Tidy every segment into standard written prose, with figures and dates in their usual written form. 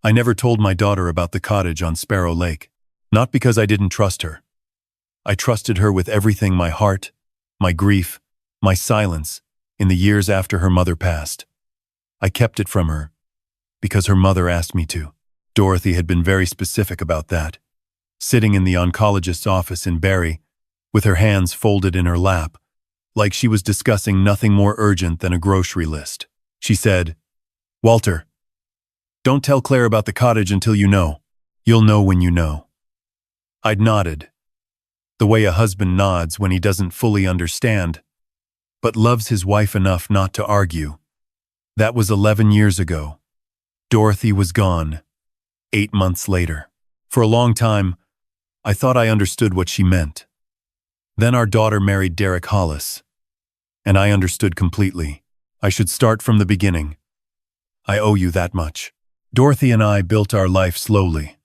I never told my daughter about the cottage on Sparrow Lake. Not because I didn't trust her. I trusted her with everything: my heart, my grief, my silence, in the years after her mother passed. I kept it from her because her mother asked me to. Dorothy had been very specific about that. Sitting in the oncologist's office in Barrie, with her hands folded in her lap, like she was discussing nothing more urgent than a grocery list. She said, "Walter, don't tell Claire about the cottage until you know. You'll know when you know." I'd nodded, the way a husband nods when he doesn't fully understand, but loves his wife enough not to argue. That was 11 years ago. Dorothy was gone, 8 months later. For a long time, I thought I understood what she meant. Then our daughter married Derek Hollis, and I understood completely. I should start from the beginning. I owe you that much. Dorothy and I built our life slowly,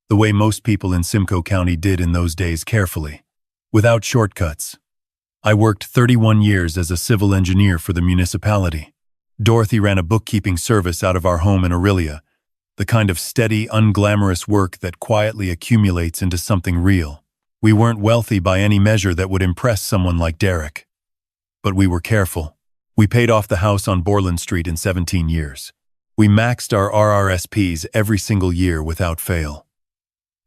the way most people in Simcoe County did in those days, carefully, without shortcuts. I worked 31 years as a civil engineer for the municipality. Dorothy ran a bookkeeping service out of our home in Aurelia, the kind of steady, unglamorous work that quietly accumulates into something real. We weren't wealthy by any measure that would impress someone like Derek. But we were careful. We paid off the house on Borland Street in 17 years. We maxed our RRSPs every single year without fail.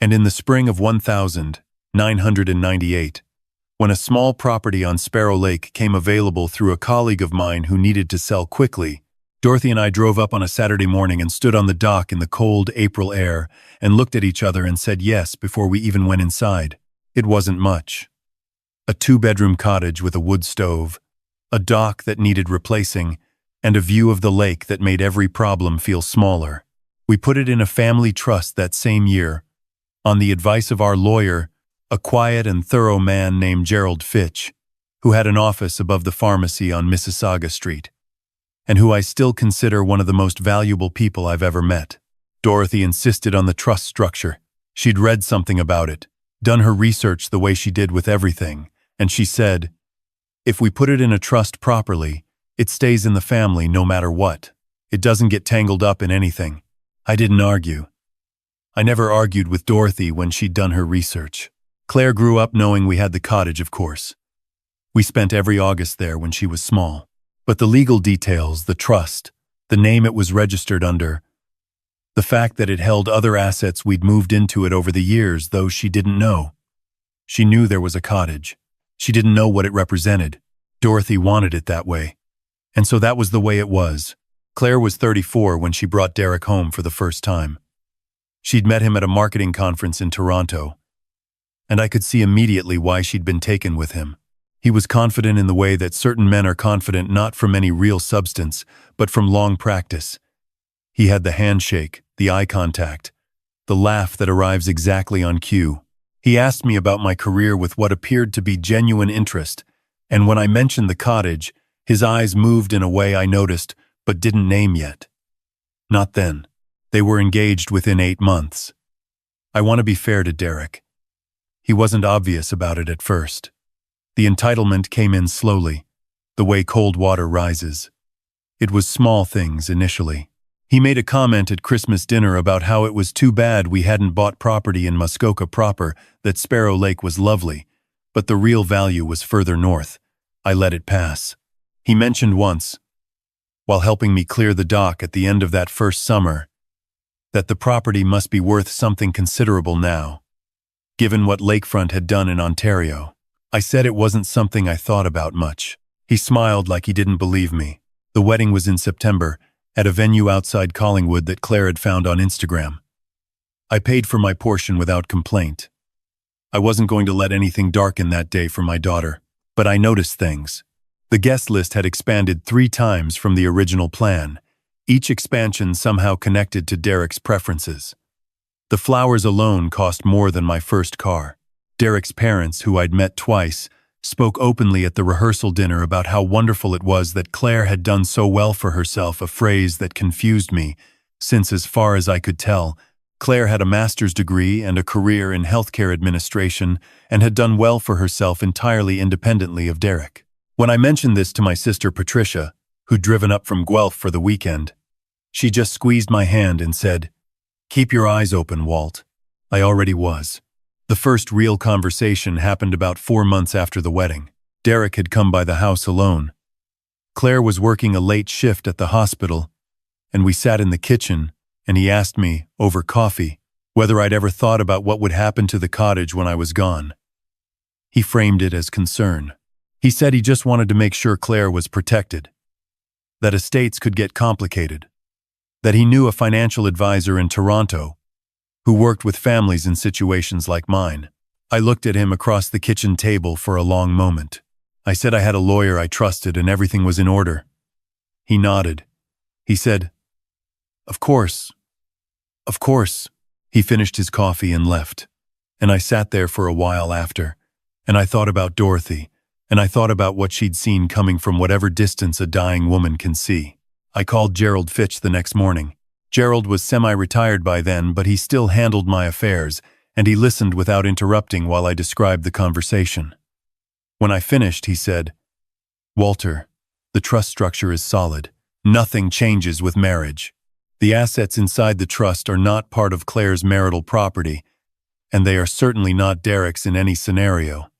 And in the spring of 1998, when a small property on Sparrow Lake came available through a colleague of mine who needed to sell quickly, Dorothy and I drove up on a Saturday morning and stood on the dock in the cold April air and looked at each other and said yes before we even went inside. It wasn't much. A 2-bedroom cottage with a wood stove, a dock that needed replacing, and a view of the lake that made every problem feel smaller. We put it in a family trust that same year, on the advice of our lawyer, a quiet and thorough man named Gerald Fitch, who had an office above the pharmacy on Mississauga Street, and who I still consider one of the most valuable people I've ever met. Dorothy insisted on the trust structure. She'd read something about it, done her research the way she did with everything, and she said, "If we put it in a trust properly, it stays in the family no matter what. It doesn't get tangled up in anything." I didn't argue. I never argued with Dorothy when she'd done her research. Claire grew up knowing we had the cottage, of course. We spent every August there when she was small. But the legal details, the trust, the name it was registered under, the fact that it held other assets we'd moved into it over the years, though she didn't know. She knew there was a cottage. She didn't know what it represented. Dorothy wanted it that way. And so that was the way it was. Claire was 34 when she brought Derek home for the first time. She'd met him at a marketing conference in Toronto, and I could see immediately why she'd been taken with him. He was confident in the way that certain men are confident, not from any real substance, but from long practice. He had the handshake, the eye contact, the laugh that arrives exactly on cue. He asked me about my career with what appeared to be genuine interest, and when I mentioned the cottage, his eyes moved in a way I noticed, but didn't name yet. Not then. They were engaged within 8 months. I want to be fair to Derek. He wasn't obvious about it at first. The entitlement came in slowly, the way cold water rises. It was small things initially. He made a comment at Christmas dinner about how it was too bad we hadn't bought property in Muskoka proper, that Sparrow Lake was lovely, but the real value was further north. I let it pass. He mentioned once, while helping me clear the dock at the end of that first summer, that the property must be worth something considerable now, given what Lakefront had done in Ontario. I said it wasn't something I thought about much. He smiled like he didn't believe me. The wedding was in September, at a venue outside Collingwood that Claire had found on Instagram. I paid for my portion without complaint. I wasn't going to let anything darken that day for my daughter, but I noticed things. The guest list had expanded 3 times from the original plan, each expansion somehow connected to Derek's preferences. The flowers alone cost more than my first car. Derek's parents, who I'd met twice, spoke openly at the rehearsal dinner about how wonderful it was that Claire had done so well for herself, a phrase that confused me, since as far as I could tell, Claire had a master's degree and a career in healthcare administration and had done well for herself entirely independently of Derek. When I mentioned this to my sister Patricia, who'd driven up from Guelph for the weekend, she just squeezed my hand and said, Keep your eyes open, Walt. I already was. The first real conversation happened about 4 months after the wedding. Derek had come by the house alone. Claire was working a late shift at the hospital, and we sat in the kitchen, and he asked me, over coffee, whether I'd ever thought about what would happen to the cottage when I was gone. He framed it as concern. He said he just wanted to make sure Claire was protected, that estates could get complicated, that he knew a financial advisor in Toronto who worked with families in situations like mine. I looked at him across the kitchen table for a long moment. I said I had a lawyer I trusted and everything was in order. He nodded. He said, "Of course. Of course." He finished his coffee and left. And I sat there for a while after, and I thought about Dorothy, and I thought about what she'd seen coming from whatever distance a dying woman can see. I called Gerald Fitch the next morning. Gerald was semi-retired by then, but he still handled my affairs, and he listened without interrupting while I described the conversation. When I finished, he said, "Walter, the trust structure is solid. Nothing changes with marriage. The assets inside the trust are not part of Claire's marital property, and they are certainly not Derek's in any scenario."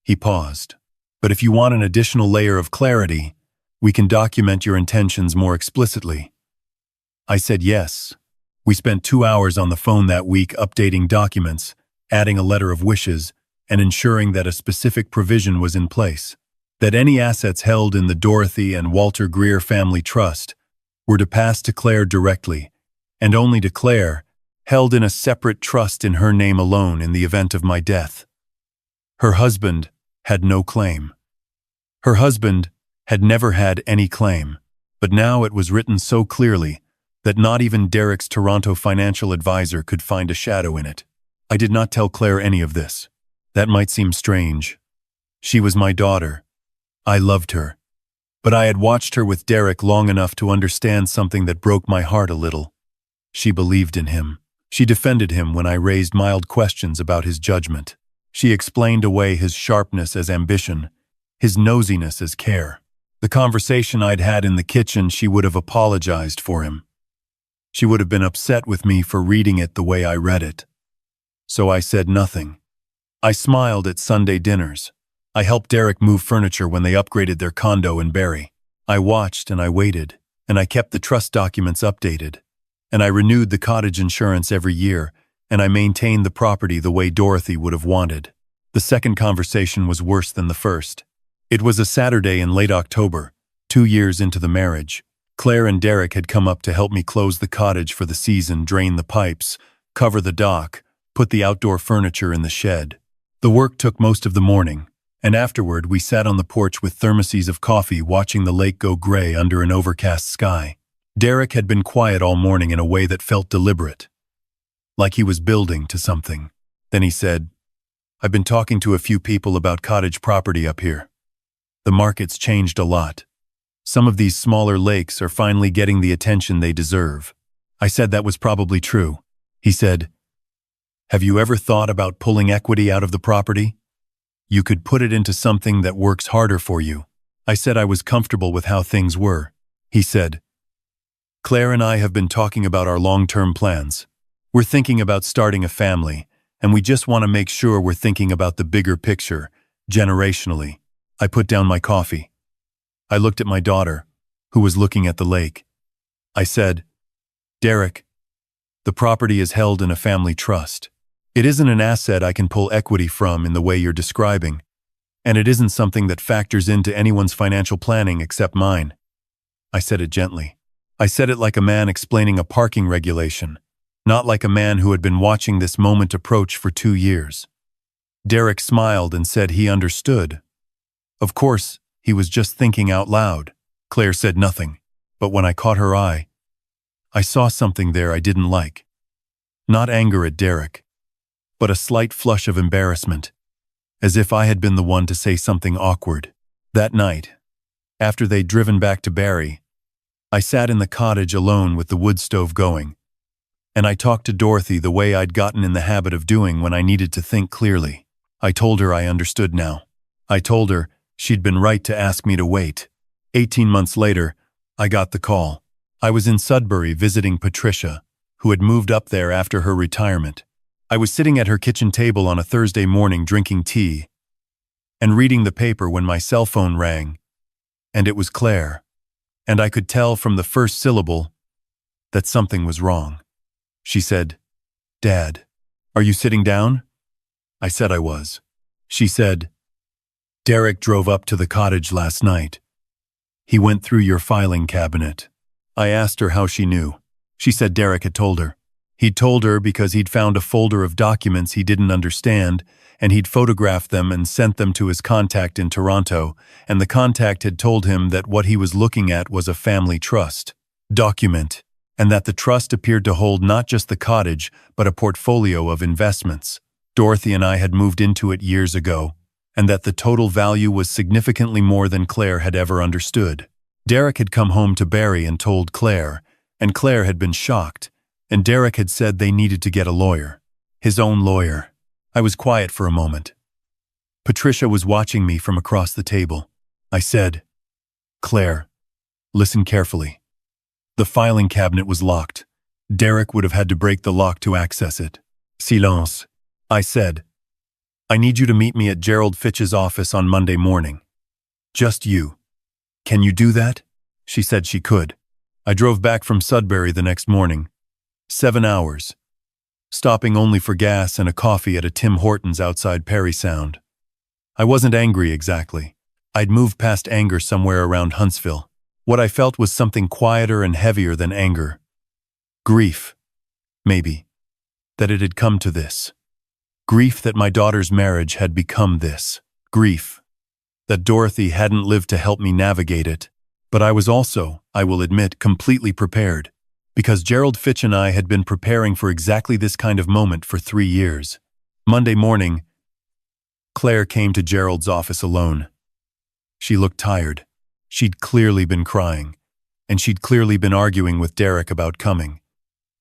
He paused. "But if you want an additional layer of clarity, we can document your intentions more explicitly." I said yes. We spent 2 hours on the phone that week updating documents, adding a letter of wishes, and ensuring that a specific provision was in place, that any assets held in the Dorothy and Walter Greer family trust were to pass to Claire directly, and only to Claire, held in a separate trust in her name alone in the event of my death. Her husband had no claim. Her husband had never had any claim, but now it was written so clearly that not even Derek's Toronto financial advisor could find a shadow in it. I did not tell Claire any of this. That might seem strange. She was my daughter. I loved her. But I had watched her with Derek long enough to understand something that broke my heart a little. She believed in him. She defended him when I raised mild questions about his judgment. She explained away his sharpness as ambition, his nosiness as care. The conversation I'd had in the kitchen, she would have apologized for him. She would have been upset with me for reading it the way I read it. So I said nothing. I smiled at Sunday dinners. I helped Derek move furniture when they upgraded their condo in Barrie. I watched and I waited, and I kept the trust documents updated. And I renewed the cottage insurance every year, and I maintained the property the way Dorothy would have wanted. The second conversation was worse than the first. It was a Saturday in late October, 2 years into the marriage. Claire and Derek had come up to help me close the cottage for the season, drain the pipes, cover the dock, put the outdoor furniture in the shed. The work took most of the morning, and afterward we sat on the porch with thermoses of coffee watching the lake go gray under an overcast sky. Derek had been quiet all morning in a way that felt deliberate, like he was building to something. Then he said, "I've been talking to a few people about cottage property up here. The market's changed a lot. Some of these smaller lakes are finally getting the attention they deserve." I said that was probably true. He said, "Have you ever thought about pulling equity out of the property? You could put it into something that works harder for you." I said I was comfortable with how things were. He said, "Claire and I have been talking about our long-term plans. We're thinking about starting a family, and we just want to make sure we're thinking about the bigger picture, generationally." I put down my coffee. I looked at my daughter, who was looking at the lake. I said, "Derek, the property is held in a family trust. It isn't an asset I can pull equity from in the way you're describing, and it isn't something that factors into anyone's financial planning except mine." I said it gently. I said it like a man explaining a parking regulation, not like a man who had been watching this moment approach for 2 years. Derek smiled and said he understood. Of course, he was just thinking out loud. Claire said nothing, but when I caught her eye, I saw something there I didn't like. Not anger at Derek, but a slight flush of embarrassment, as if I had been the one to say something awkward. That night, after they'd driven back to Barrie, I sat in the cottage alone with the wood stove going, and I talked to Dorothy the way I'd gotten in the habit of doing when I needed to think clearly. I told her I understood now. I told her she'd been right to ask me to wait. 18 months later, I got the call. I was in Sudbury visiting Patricia, who had moved up there after her retirement. I was sitting at her kitchen table on a Thursday morning drinking tea and reading the paper when my cell phone rang, and it was Claire. And I could tell from the first syllable that something was wrong. She said, "Dad, are you sitting down?" I said I was. She said, "Derek drove up to the cottage last night. He went through your filing cabinet." I asked her how she knew. She said Derek had told her. He'd told her because he'd found a folder of documents he didn't understand, and he'd photographed them and sent them to his contact in Toronto, and the contact had told him that what he was looking at was a family trust document, and that the trust appeared to hold not just the cottage, but a portfolio of investments. Dorothy and I had moved into it years ago, and that the total value was significantly more than Claire had ever understood. Derek had come home to Barry and told Claire, and Claire had been shocked, and Derek had said they needed to get a lawyer. His own lawyer. I was quiet for a moment. Patricia was watching me from across the table. I said, "Claire, listen carefully. The filing cabinet was locked. Derek would have had to break the lock to access it." "Silence," I said. "I need you to meet me at Gerald Fitch's office on Monday morning. Just you. Can you do that?" She said she could. I drove back from Sudbury the next morning. 7 hours. Stopping only for gas and a coffee at a Tim Hortons outside Parry Sound. I wasn't angry exactly. I'd moved past anger somewhere around Huntsville. What I felt was something quieter and heavier than anger. Grief, maybe, that it had come to this. Grief that my daughter's marriage had become this. Grief that Dorothy hadn't lived to help me navigate it. But I was also, I will admit, completely prepared, because Gerald Fitch and I had been preparing for exactly this kind of moment for 3 years. Monday morning, Claire came to Gerald's office alone. She looked tired. She'd clearly been crying, and she'd clearly been arguing with Derek about coming.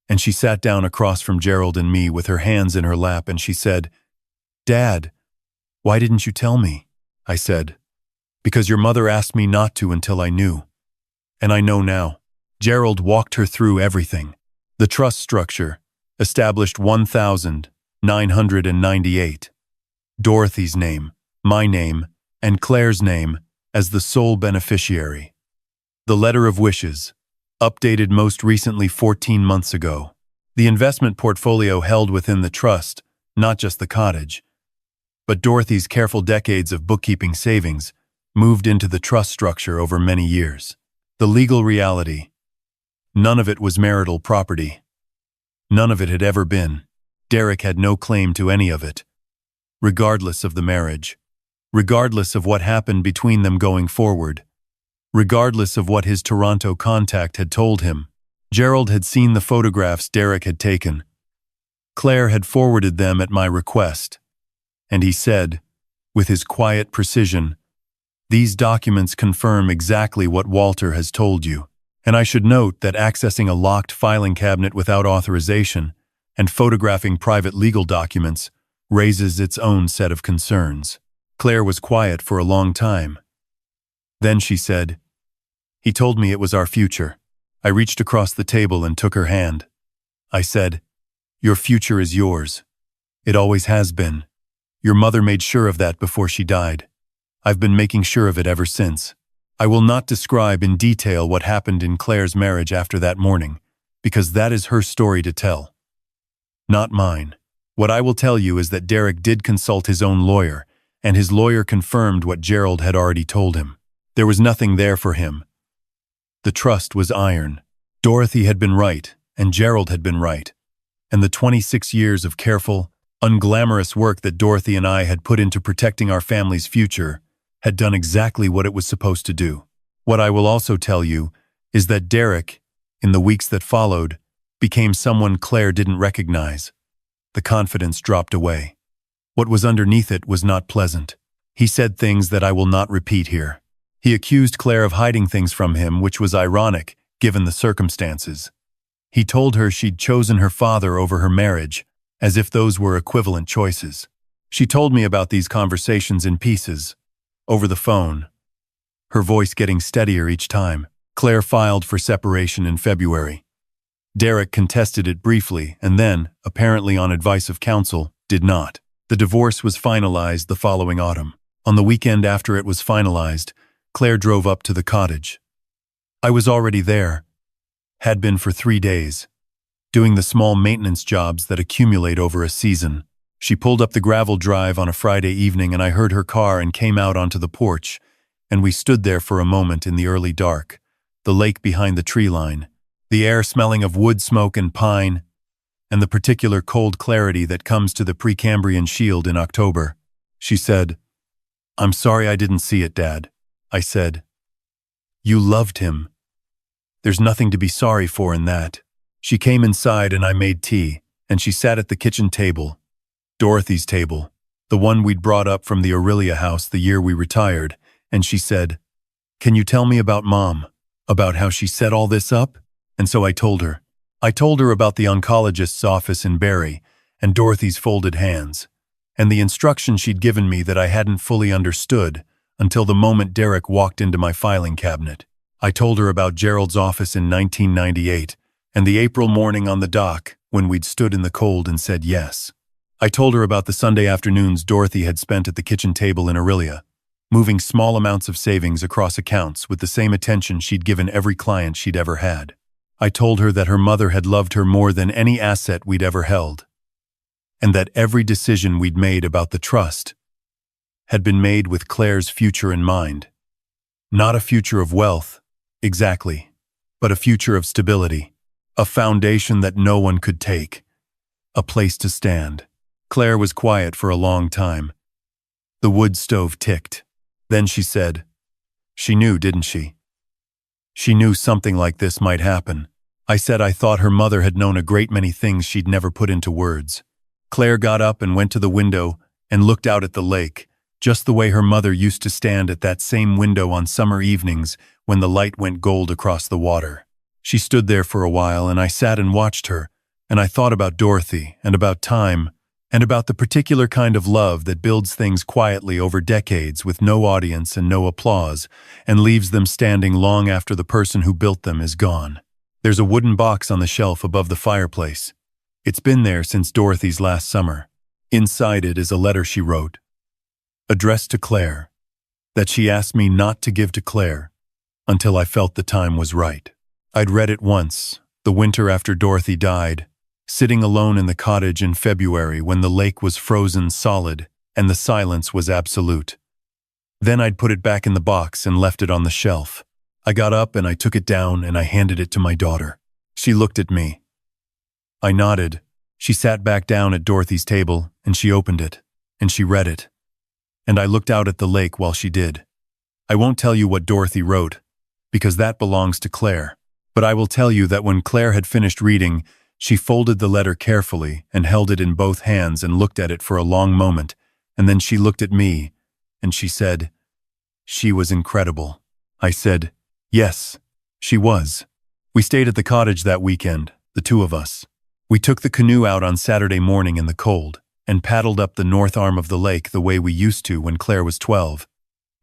And she sat down across from Gerald and me with her hands in her lap, and she said, "Dad, why didn't you tell me?" I said, "Because your mother asked me not to until I knew. And I know now." Gerald walked her through everything. The trust structure, established 1998. Dorothy's name, my name, and Claire's name as the sole beneficiary. The letter of wishes, updated most recently 14 months ago. The investment portfolio held within the trust, not just the cottage, but Dorothy's careful decades of bookkeeping savings, moved into the trust structure over many years. The legal reality. None of it was marital property. None of it had ever been. Derek had no claim to any of it, regardless of the marriage, regardless of what happened between them going forward, regardless of what his Toronto contact had told him. Gerald had seen the photographs Derek had taken. Claire had forwarded them at my request, and he said, with his quiet precision, "These documents confirm exactly what Walter has told you." And I should note that accessing a locked filing cabinet without authorization and photographing private legal documents raises its own set of concerns. Claire was quiet for a long time. Then she said, "He told me it was our future." I reached across the table and took her hand. I said, "Your future is yours. It always has been. Your mother made sure of that before she died. I've been making sure of it ever since." I will not describe in detail what happened in Claire's marriage after that morning, because that is her story to tell, not mine. What I will tell you is that Derek did consult his own lawyer, and his lawyer confirmed what Gerald had already told him. There was nothing there for him. The trust was iron. Dorothy had been right, and Gerald had been right, and the 26 years of careful, unglamorous work that Dorothy and I had put into protecting our family's future had done exactly what it was supposed to do. What I will also tell you is that Derek, in the weeks that followed, became someone Claire didn't recognize. The confidence dropped away. What was underneath it was not pleasant. He said things that I will not repeat here. He accused Claire of hiding things from him, which was ironic, given the circumstances. He told her she'd chosen her father over her marriage, as if those were equivalent choices. She told me about these conversations in pieces, over the phone, her voice getting steadier each time. Claire filed for separation in February. Derek contested it briefly and then, apparently on advice of counsel, did not. The divorce was finalized the following autumn. On the weekend after it was finalized, Claire drove up to the cottage. I was already there, had been for 3 days, doing the small maintenance jobs that accumulate over a season. She pulled up the gravel drive on a Friday evening and I heard her car and came out onto the porch, and we stood there for a moment in the early dark, the lake behind the tree line, the air smelling of wood smoke and pine, and the particular cold clarity that comes to the Precambrian shield in October. She said, "I'm sorry I didn't see it, Dad." I said, "You loved him. There's nothing to be sorry for in that." She came inside and I made tea, and she sat at the kitchen table, Dorothy's table, the one we'd brought up from the Aurelia house the year we retired, and she said, "Can you tell me about Mom, about how she set all this up?" And so I told her. I told her about the oncologist's office in Barry, and Dorothy's folded hands, and the instruction she'd given me that I hadn't fully understood until the moment Derek walked into my filing cabinet. I told her about Gerald's office in 1998, and the April morning on the dock when we'd stood in the cold and said yes. I told her about the Sunday afternoons Dorothy had spent at the kitchen table in Aurelia, moving small amounts of savings across accounts with the same attention she'd given every client she'd ever had. I told her that her mother had loved her more than any asset we'd ever held, and that every decision we'd made about the trust had been made with Claire's future in mind. Not a future of wealth, exactly, but a future of stability, a foundation that no one could take, a place to stand. Claire was quiet for a long time. The wood stove ticked. Then she said, "She knew, didn't she? She knew something like this might happen." I said I thought her mother had known a great many things she'd never put into words. Claire got up and went to the window and looked out at the lake, just the way her mother used to stand at that same window on summer evenings when the light went gold across the water. She stood there for a while and I sat and watched her, and I thought about Dorothy and about time and about the particular kind of love that builds things quietly over decades with no audience and no applause and leaves them standing long after the person who built them is gone. There's a wooden box on the shelf above the fireplace. It's been there since Dorothy's last summer. Inside it is a letter she wrote, addressed to Claire, that she asked me not to give to Claire until I felt the time was right. I'd read it once, the winter after Dorothy died, sitting alone in the cottage in February when the lake was frozen solid and the silence was absolute. Then I'd put it back in the box and left it on the shelf. I got up and I took it down and I handed it to my daughter. She looked at me. I nodded. She sat back down at Dorothy's table and she opened it, and she read it. And I looked out at the lake while she did. I won't tell you what Dorothy wrote, because that belongs to Claire. But I will tell you that when Claire had finished reading, she folded the letter carefully and held it in both hands and looked at it for a long moment, and then she looked at me, and she said, "She was incredible." I said, "Yes, she was." We stayed at the cottage that weekend, the two of us. We took the canoe out on Saturday morning in the cold and paddled up the north arm of the lake the way we used to when Claire was 12.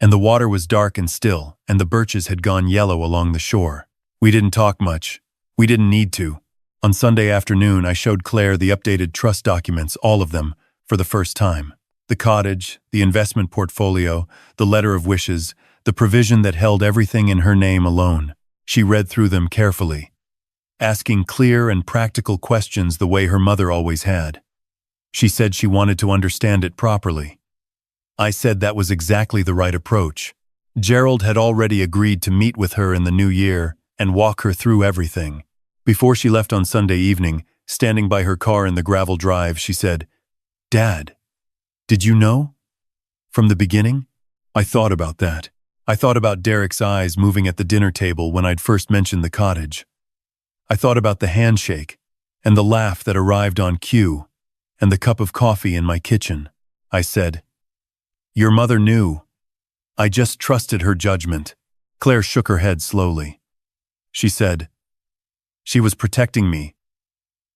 And the water was dark and still, and the birches had gone yellow along the shore. We didn't talk much. We didn't need to. On Sunday afternoon, I showed Claire the updated trust documents, all of them, for the first time. The cottage, the investment portfolio, the letter of wishes, the provision that held everything in her name alone. She read through them carefully, asking clear and practical questions the way her mother always had. She said she wanted to understand it properly. I said that was exactly the right approach. Gerald had already agreed to meet with her in the new year and walk her through everything. Before she left on Sunday evening, standing by her car in the gravel drive, she said, "Dad, did you know? From the beginning?" I thought about that. I thought about Derek's eyes moving at the dinner table when I'd first mentioned the cottage. I thought about the handshake and the laugh that arrived on cue and the cup of coffee in my kitchen. I said, "Your mother knew. I just trusted her judgment." Claire shook her head slowly. She said, "She was protecting me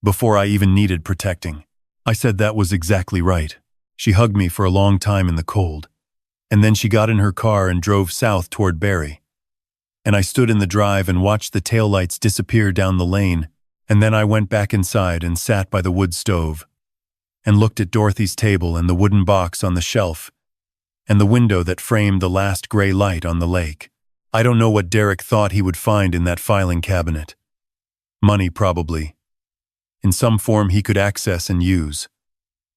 before I even needed protecting." I said that was exactly right. She hugged me for a long time in the cold, and then she got in her car and drove south toward Barry. And I stood in the drive and watched the taillights disappear down the lane And then I went back inside and sat by the wood stove and looked at Dorothy's table and the wooden box on the shelf and the window that framed the last gray light on the lake. I don't know what Derek thought he would find in that filing cabinet. Money, probably. In some form he could access and use.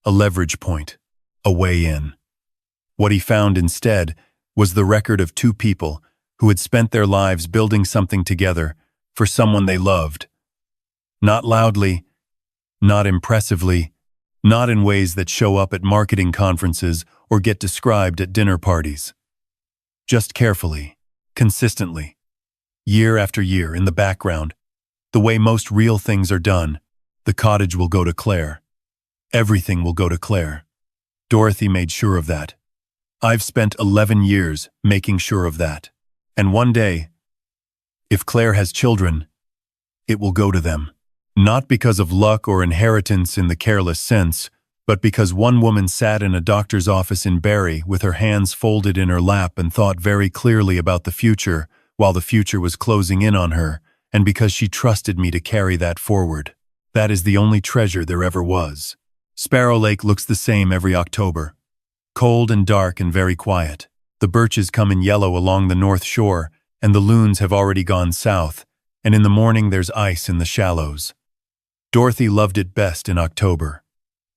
A leverage point. A way in. What he found instead was the record of two people who had spent their lives building something together for someone they loved. Not loudly, not impressively, not in ways that show up at marketing conferences or get described at dinner parties. Just carefully, consistently, year after year in the background, the way most real things are done, the cottage will go to Claire. Everything will go to Claire. Dorothy made sure of that. I've spent 11 years making sure of that. And one day, if Claire has children, it will go to them. Not because of luck or inheritance in the careless sense, but because one woman sat in a doctor's office in Barrie with her hands folded in her lap and thought very clearly about the future while the future was closing in on her, and because she trusted me to carry that forward. That is the only treasure there ever was. Sparrow Lake looks the same every October. Cold and dark and very quiet. The birches come in yellow along the north shore, and the loons have already gone south, and in the morning there's ice in the shallows. Dorothy loved it best in October.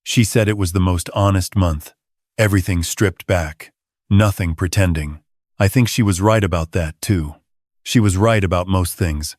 She said it was the most honest month. Everything stripped back. Nothing pretending. I think she was right about that, too. She was right about most things.